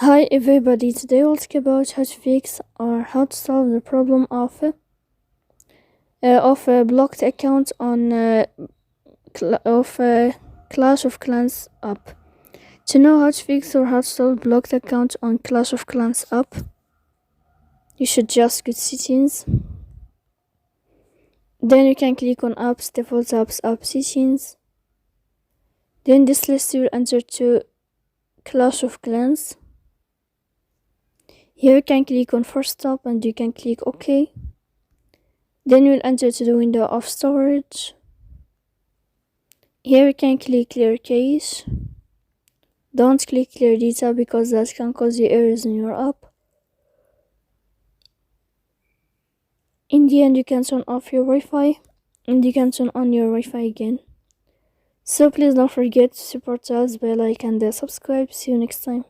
Hi everybody, today we'll talk about how to fix or how to solve the problem of a blocked account on Clash of Clans app. To know how to fix or how to solve blocked account on Clash of Clans app, you should just go to settings. Then you can click on apps, default apps, app settings. Then this list will enter to Clash of Clans. Here you can click on force stop and you can click OK. Then you'll enter to the window of storage. Here you can click clear cache. Don't click clear data because that can cause you errors in your app. In the end, you can turn off your Wi-Fi and you can turn on your Wi-Fi again. So please don't forget to support us by like and subscribe. See you next time.